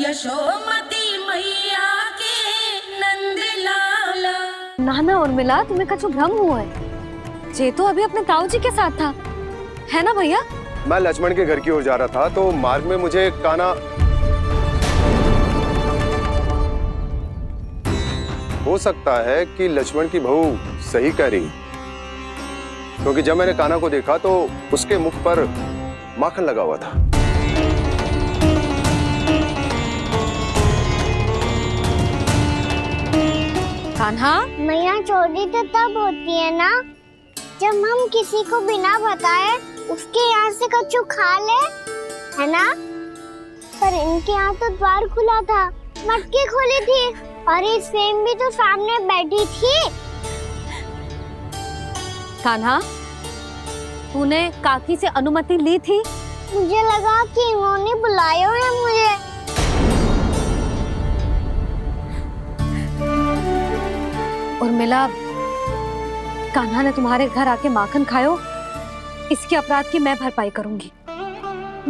यशोमती मैया के नंद लाला। नाना उर्मिला, तुम्हें कछु भ्रम हुआ है। जे तो अभी अपने ताऊ जी के साथ था, है ना भैया? मैं लक्ष्मण के घर की ओर जा रहा था तो मार्ग में मुझे कान्हा। हो सकता है कि लक्ष्मण की बहू सही कह रही, क्योंकि जब मैंने कान्हा को देखा तो उसके मुख पर माखन लगा हुआ था। कान्हा, मैया चोरी तो तब होती है ना जब हम किसी को बिना बताए उसके यहाँ से कछु खा ले, है ना? पर इनके यहाँ तो द्वार खुला था, मटकी खोली थी और ये सेम भी तो सामने बैठी थी। कान्हा, तूने काकी से अनुमति ली थी? मुझे लगा कि इन्होंने बुलाया है मुझे। उर्मिला, कान्हा ने तुम्हारे घर आके माखन खायो, इसके अपराध की मैं भरपाई करूंगी।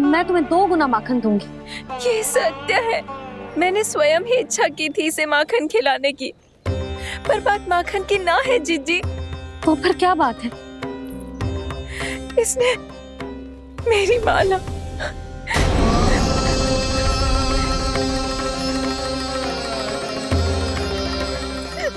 मैं तुम्हें 2 गुना माखन दूंगी। ये सत्य है, मैंने स्वयं ही इच्छा की थी इसे माखन खिलाने की, पर बात माखन की ना है जीजी। तो फिर क्या बात है? इसने मेरी माला।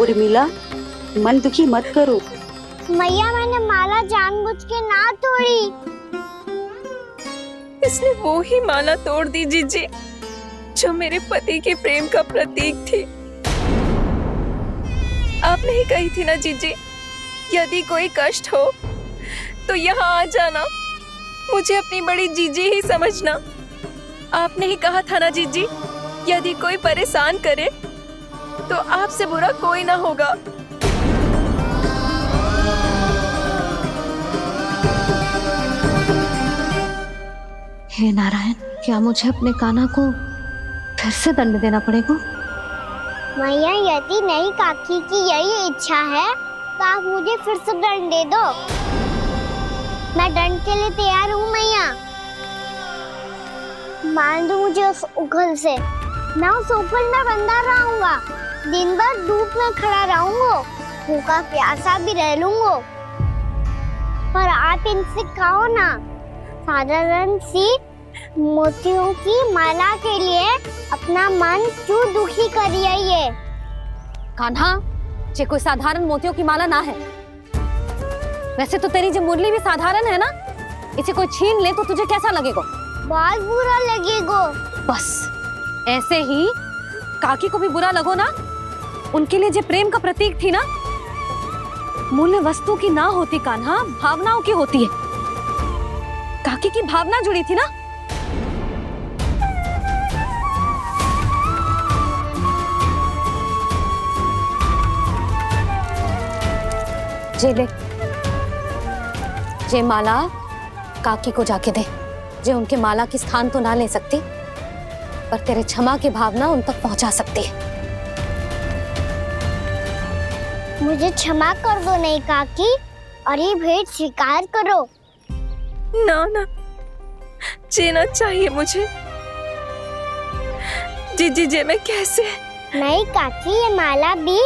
उर्मिला, मन दुखी मत करो। मैया, मैंने माला जानबूझ के ना तोड़ी। इसने वो ही माला तोड़ दी जीजी जो मेरे पति के प्रेम का प्रतीक थी। आपने ही कही थी ना जीजी, यदि कोई कष्ट हो तो यहाँ आ जाना, मुझे अपनी बड़ी जीजी ही समझना। आपने ही कहा था ना जीजी, यदि कोई परेशान करे तो आपसे बुरा कोई ना होगा। हे नारायण, क्या मुझे अपने कान्हा को फिर से दंड देना पड़ेगा? मैया, यदि नहीं काकी की यही इच्छा है तो आप मुझे फिर से दंड दे दो। मैं दंड के लिए तैयार हूँ मैया। मान दो मुझे उस उखल से, मैं उस उखल में बंधा रहूंगा, दिन भर धूप में खड़ा रहूंगा, भूखा प्यासा भी रह लूंगा। पर आप इनसे कहो ना, साधारण सी मोतियों की माला के लिए अपना मन क्यों दुखी करिए? कान्हा, ये कोई साधारण मोतियों की माला ना है। वैसे तो तेरी जो मुरली भी साधारण है ना, इसे कोई छीन ले तो तुझे कैसा लगेगा? बहुत बुरा लगेगा। बस ऐसे ही काकी को भी बुरा लगो ना। उनके लिए जो प्रेम का प्रतीक थी ना, मूल्य वस्तु की ना होती कान्हा, भावनाओं की होती है। काकी की भावना जुड़ी थी ना। जे ले, जे माला काकी को जाके दे। जे उनके माला की स्थान तो ना ले सकती, पर तेरे क्षमा की भावना उन तक पहुंचा सकती है। मुझे क्षमा कर दो नहीं काकी, और ये भेंट स्वीकार करो। ना ना, जीना चाहिए मुझे। जीजी जे मैं कैसे? नहीं काकी, ये माला भी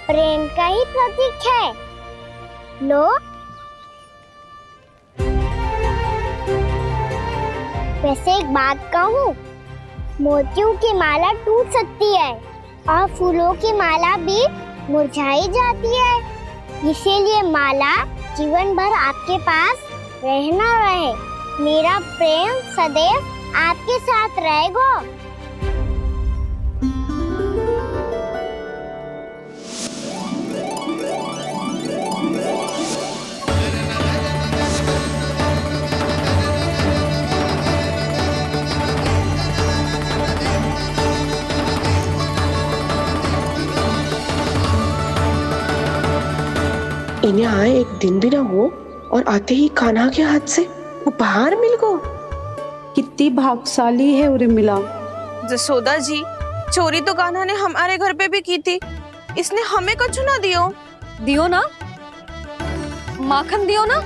प्रेम का ही प्रतीक है। लो। वैसे एक बात कहूँ, मोतियों की माला टूट सकती है और फूलों की माला भी मुरझाई जाती है। इसीलिए माला जीवन भर आपके पास रहना रहे। मेरा प्रेम सदैव आपके साथ रहेगा। इन्हें आए एक दिन भी ना हो और आते ही कान्हा के हाथ से उपहार मिल गो। कितनी भाग्यशाली है उर्मिला। जसोदा जी, चोरी तो कान्हा ने हमारे घर पे भी की थी, इसने हमें कछु ना दियो। दियो ना, माखन दियो ना,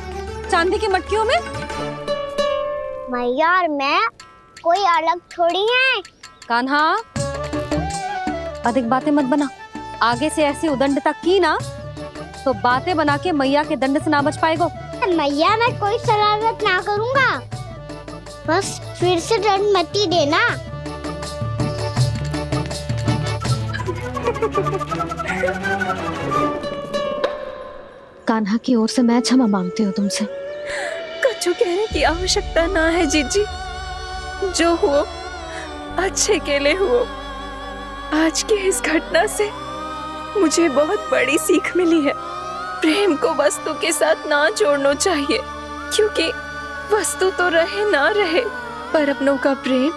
चांदी की मटकियों में। मैया और मैं कोई अलग थोड़ी हैं। कान्हा, अधिक बातें मत बना। आगे से ऐसी उदंडता की ना तो बातें बना के मैया के दंड से ना बच पाएगो। मैया मैं कोई शरारत ना करूंगा, बस फिर से दंड मत ही देना। कान्हा की ओर से मैं क्षमा मांगती हूँ तुमसे। कछु कहने की आवश्यकता ना है जीजी, जो हुआ अच्छे के लिए हुआ। आज की इस घटना से मुझे बहुत बड़ी सीख मिली है। प्रेम को वस्तु के साथ ना जोड़ना चाहिए, क्योंकि वस्तु तो रहे ना रहे, पर अपनों का प्रेम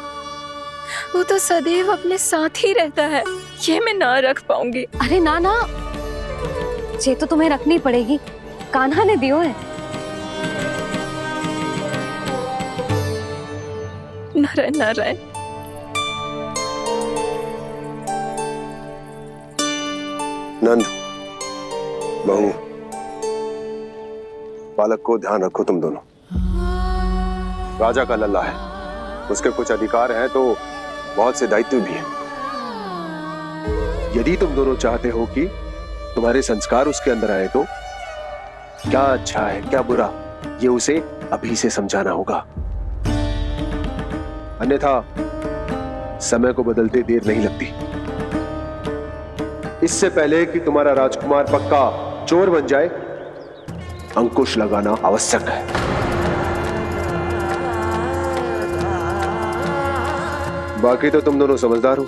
वो तो सदैव अपने साथ ही रहता है। ये मैं ना रख पाऊंगी। अरे ना ना, ये तो तुम्हें रखनी पड़ेगी। कान्हा ने दियो है। नारायण नारायण। नंद, बहू, बालक को ध्यान रखो तुम दोनों। राजा का लल्ला है, उसके कुछ अधिकार हैं तो बहुत से दायित्व भी हैं। यदि तुम दोनों चाहते हो कि तुम्हारे संस्कार उसके अंदर आए तो क्या अच्छा है क्या बुरा, ये उसे अभी से समझाना होगा। अन्यथा समय को बदलते देर नहीं लगती। इससे पहले कि तुम्हारा राजकुमार पक्का चोर बन जाए, अंकुश लगाना आवश्यक है। बाकी तो तुम दोनों समझदार हो।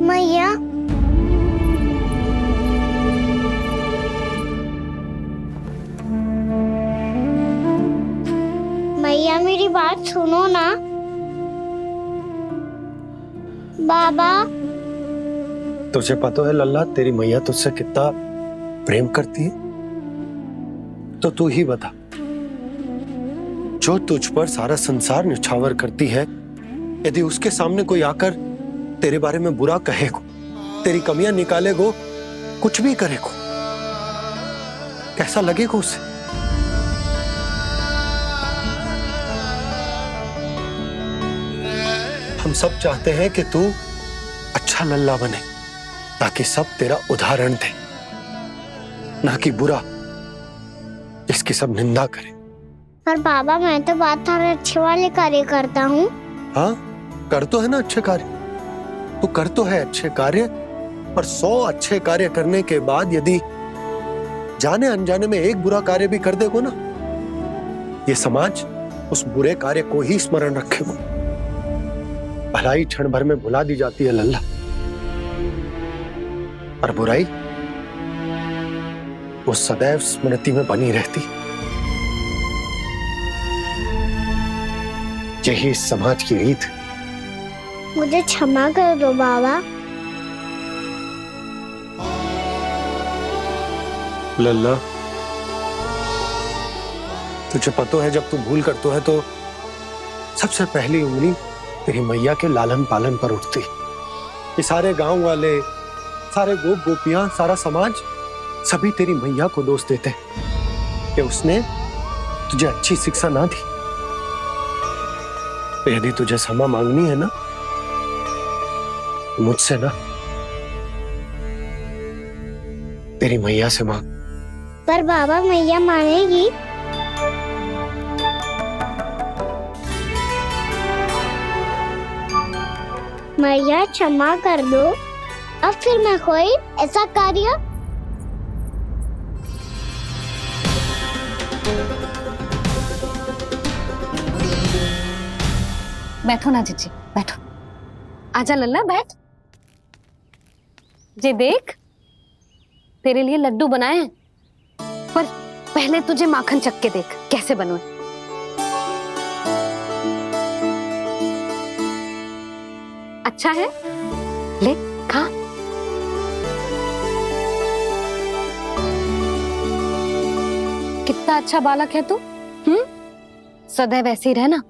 मैया मैया मेरी बात सुनो ना। बाबा, तुझे पता है लल्ला, तेरी मैया तुझसे कितना प्रेम करती है? तो तू ही बता, जो तुझ पर सारा संसार न्यौछावर करती है, यदि उसके सामने कोई आकर तेरे बारे में बुरा कहेगो, तेरी कमियां निकालेगो, कुछ भी करेगो, कैसा लगेगा उसे? हम सब चाहते हैं कि तू अच्छा लल्ला बने, ताकि सब तेरा उदाहरण दे, ना कि बुरा जिसकी सब निंदा करे। पर बाबा मैं तो बात हर अच्छे वाले कार्य करता हूँ। हाँ, कर तो है ना अच्छे कार्य, तू कर तो है अच्छे कार्य, पर 100 अच्छे कार्य करने के बाद यदि जाने अनजाने में एक बुरा कार्य भी कर देगो ना, ये समाज उस बुरे कार्य को ही स्मरण रखेगो। भलाई क्षण भर में भुला दी जाती है लल्ला, और बुराई वो सदैव स्मृति में बनी रहती। यही इस समाज की रीत। मुझे क्षमा कर दो बाबा। लल्ला, तुझे पता है जब तू भूल करतो है तो सबसे पहली उंगली तेरी मैया के लालन पालन पर उठती। ये सारे गांव वाले, सारे गोप गोपियां, सारा समाज सभी तेरी मैया को दोष देते कि उसने तुझे अच्छी शिक्षा ना दी। तो यदि तुझे क्षमा मांगनी है ना, मुझसे ना, तेरी मैया से मांग। पर बाबा मैया मानेगी? मैया क्षमा कर दो, अब फिर मैं कोई ऐसा कार्य। बैठो ना जीजी, बैठो। आजा लल्ला, बैठ। जे देख, तेरे लिए लड्डू बनाए हैं, पर पहले तुझे माखन चख के देख कैसे बने। अच्छा है, ले खा। कितना अच्छा बालक है तू। सदैव ऐसे ही रहना,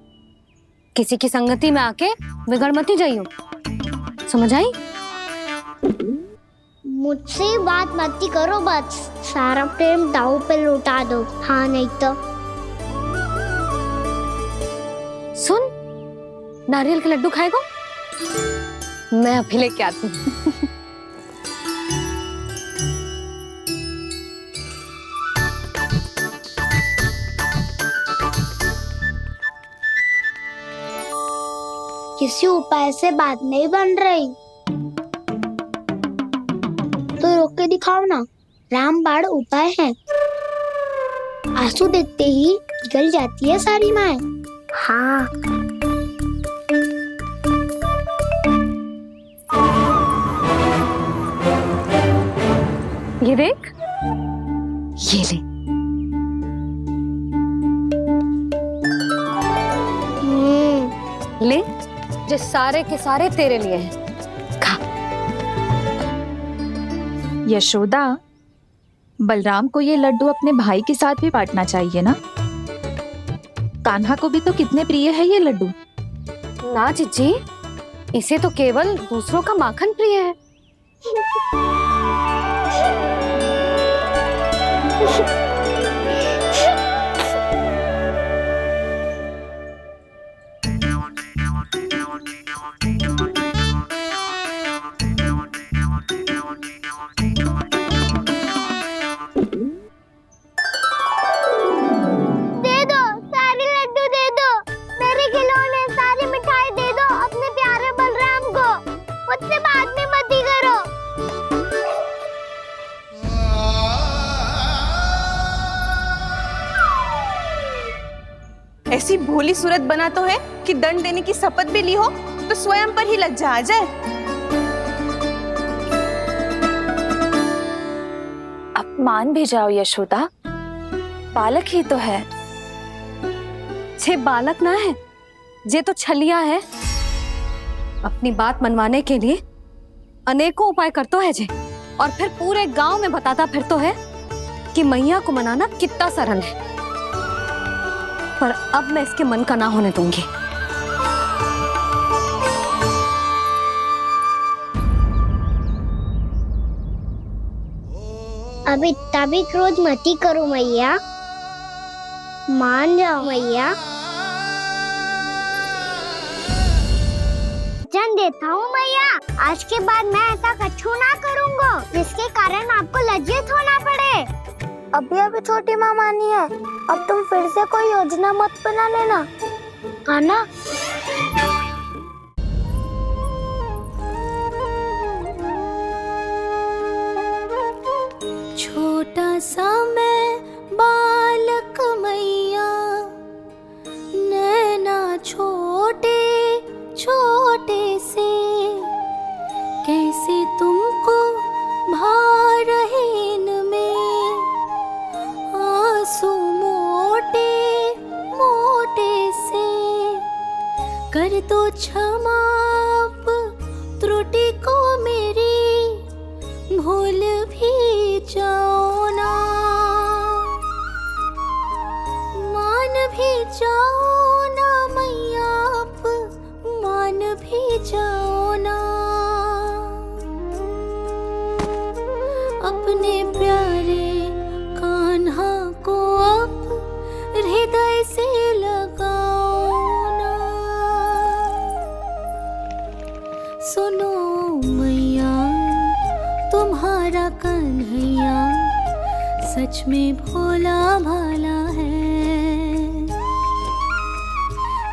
किसी की संगति में आके बिगड़ मती जाइयो, समझ आई? मुझसे बात मत करो, बस सारा प्रेम दाव पे लौटा दो। हाँ नहीं तो सुन, नारियल के लड्डू खाएगा? मैं अभी लेके आती हूँ। किसी उपाय से बात नहीं बन रही तो रोक के दिखाओ ना। रामबाण उपाय है, आंसू देखते ही जल जाती है सारी माए। हाँ ये देख, ये ले। ले, जो सारे के सारे तेरे लिए हैं, खा। यशोदा, बलराम को ये लड्डू अपने भाई के साथ भी बांटना चाहिए ना। कान्हा को भी तो कितने प्रिय है ये लड्डू। ना जीजी, इसे तो केवल दूसरों का माखन प्रिय है। ऐसी भोली सूरत बना तो है कि दंड देने की शपथ भी ली हो तो स्वयं पर ही लज्जा आ जाए। अब मान भी जाओ यशोदा, बालक ही तो है। छे बालक ना है, जे तो छलिया है। अपनी बात मनवाने के लिए अनेकों उपाय करतो है जे, और फिर पूरे गांव में बताता फिरतो है कि मैया को मनाना कितना सरल है। पर अब मैं इसके मन का ना होने दूंगी। अब इतना भी क्रोध मती करो मैया, मान जाओ मैया। वचन देता हूँ मैया, आज के बाद मैं ऐसा कछु ना करूँगा जिसके कारण आपको लज्जित होना पड़े। अभी छोटी माँ मानी है, अब तुम फिर से कोई योजना मत बना लेना, कान्हा। छोटा सा मैं बालक मैया, नैना छोटे छोटे से, कैसे तुमको भा रहे इनमें आंसू मोटे मोटे से। कर दो क्षमा त्रुटि को मेरी, भूल भी जाओ ना, मान भी जाओ ना मैया, आप मान भी जाओ ना। अपने प्यारे कान्हा को अब हृदय से लगाओ ना। सुनो मैया, तुम्हारा कन्हैया सच में भोला भाला है।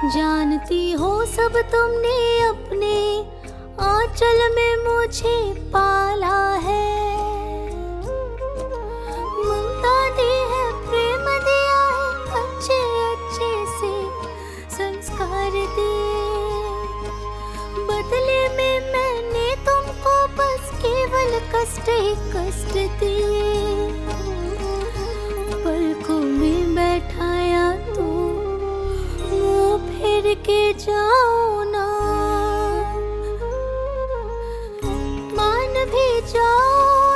जानती हो सब तुमने अपने आंचल में मुझे पाला है। ममता दी है, प्रेम दिया है, अच्छे अच्छे से संस्कार दिए। बदले में मैंने तुमको बस केवल कष्ट ही कष्ट दिए। पलकों में बैठाया तो मुंह फेर के जाओ ना, मान भी जाओ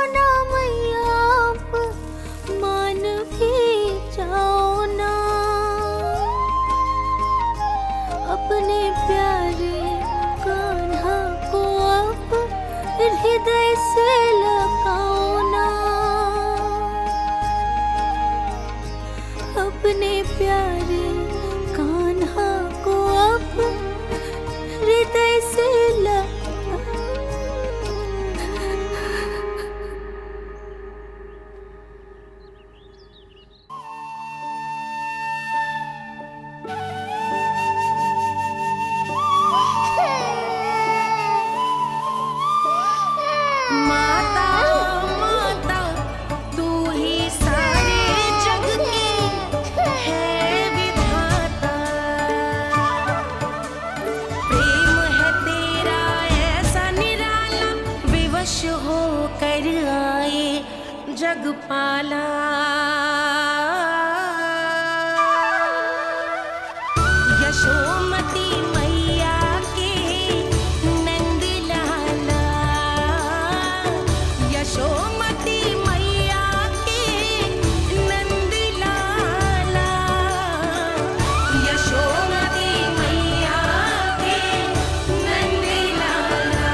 अपने प्यारे कान्हा को अब हृदय से लगा। माता माता तू ही सारे जग के है विधाता। प्रेम है तेरा ऐसा निराला, विवश हो कर आए जग पाला। यशोमती मैया के नंद लाला, यशोमती मैया के नंद लाला, यशोमती मैया के नंद लाला,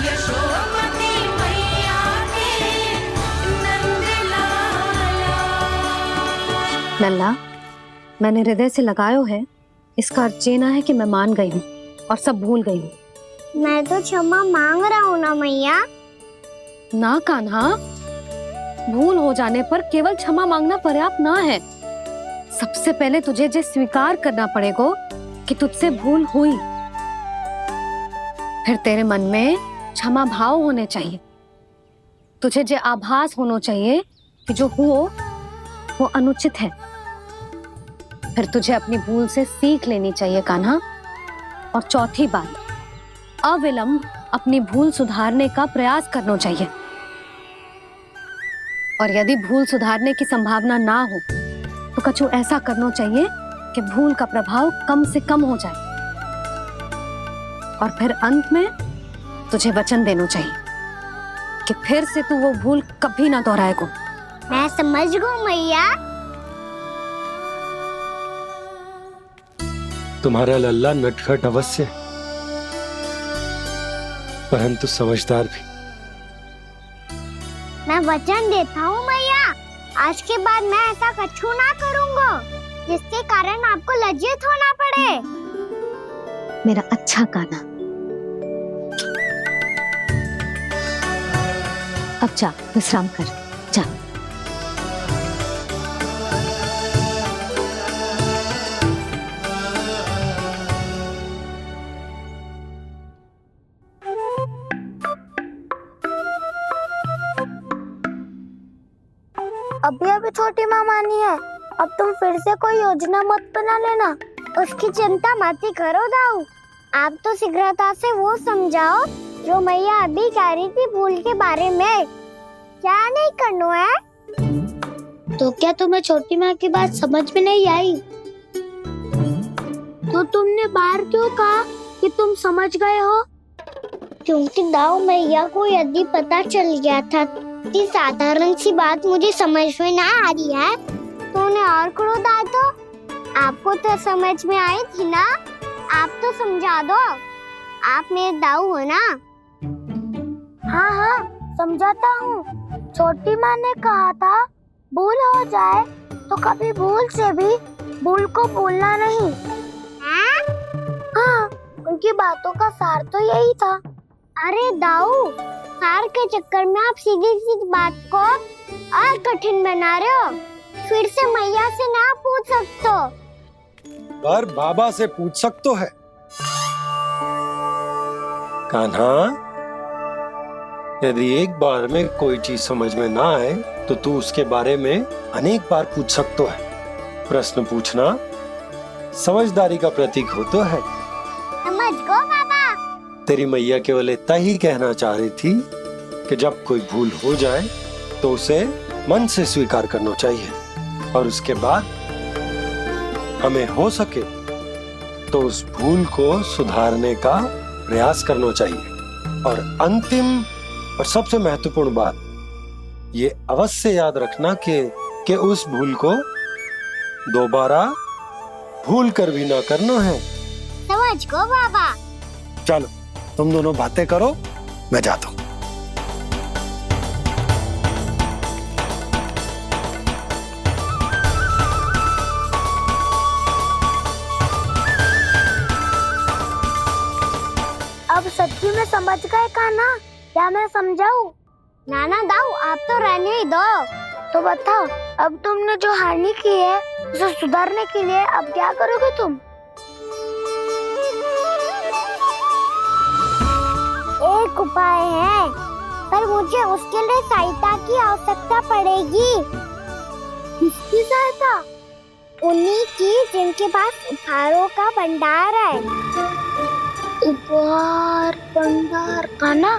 यशोमती मैया के नंद लाला। लल्ला, मैंने हृदय से लगायो है, इसका अर्थ ये ना है कि मैं मान गई हूँ और सब भूल गई हूँ। मैं तो क्षमा मांग रहा हूँ ना मैया। ना कान्हा, भूल हो जाने पर केवल क्षमा मांगना पर्याप्त ना है। सबसे पहले तुझे ये स्वीकार करना पड़ेगा कि तुझसे भूल हुई। फिर तेरे मन में क्षमा भाव होने चाहिए। तुझे ये आभास होना चाहिए कि जो हुआ वो अनुचित है। फिर तुझे अपनी भूल से सीख लेनी चाहिए कान्हा। और चौथी बात, अविलंब अपनी भूल सुधारने का प्रयास करना चाहिए। और यदि भूल सुधारने की संभावना ना हो तो कछु ऐसा करना चाहिए कि भूल का प्रभाव कम से कम हो जाए। और फिर अंत में तुझे वचन देना चाहिए कि फिर से तू वो भूल कभी ना दोहराएगा। मैं समझ गई मैया। तुम्हारा लल्ला नटखट अवश्य, परंतु समझदार भी। मैं वचन देता हूँ मैया, आज के बाद मैं ऐसा कछु ना करूँगा जिसके कारण आपको लज्जित होना पड़े। मेरा अच्छा कान्हा, अब जा विश्राम कर, जा। अभी अभी छोटी माँ मानी है, अब तुम फिर से कोई योजना मत बना लेना। उसकी चिंता मत ही करो दाऊ। आप तो शीघ्रता से वो समझाओ जो मैया अभी कह रही थी भूल के बारे में। क्या नहीं करना है? तो क्या तुम्हें छोटी माँ की बात समझ में नहीं आई? तो तुमने बाहर क्यों कहा कि तुम समझ गए हो? क्योंकि दाऊ मैया को यदि पता चल गया था इतनी साधारण सी बात मुझे समझ में ना आ रही है तो उन्हें और क्रोध आया तो? आपको तो समझ में आई थी ना, आप तो समझा दो। आप मेरे दाऊ हो ना। हाँ हाँ समझाता हूँ। छोटी माँ ने कहा था भूल हो जाए तो कभी भूल से भी भूल को भूलना नहीं। हाँ, उनकी बातों का सार तो यही था। अरे दाऊ, सार के चक्कर में आप सीधी सीधी बात को और कठिन बना रहे हो। फिर से मैया से ना पूछ सकते हो, पर बाबा से पूछ सकते है। कान्हा, यदि एक बार में कोई चीज समझ में ना आए तो तू उसके बारे में अनेक बार पूछ सकते है। प्रश्न पूछना समझदारी का प्रतीक होता है। समझ गो बाबा। तेरी मैया केवल इतना ही कहना चाह रही थी कि जब कोई भूल हो जाए तो उसे मन से स्वीकार करना चाहिए और उसके बाद हमें हो सके तो उस भूल को सुधारने का प्रयास करना चाहिए। और अंतिम और सबसे महत्वपूर्ण बात ये अवश्य याद रखना कि उस भूल को दोबारा भूल कर भी ना करना है। समझ गो बाबा। चलो तुम दोनों बातें करो, मैं जाता हूँ। समझ गए कान्हा या मैं समझाऊं? नाना दाऊ आप तो रहने ही दो। तो बताओ अब तुमने जो हानि की है उसे सुधारने के लिए अब क्या करोगे तुम? एक उपाय है पर मुझे उसके लिए सहायता की आवश्यकता पड़ेगी। किसकी सहायता? उन्हीं की जिनके पास उपहारों का भंडार है। उपहार भंडार कान्हा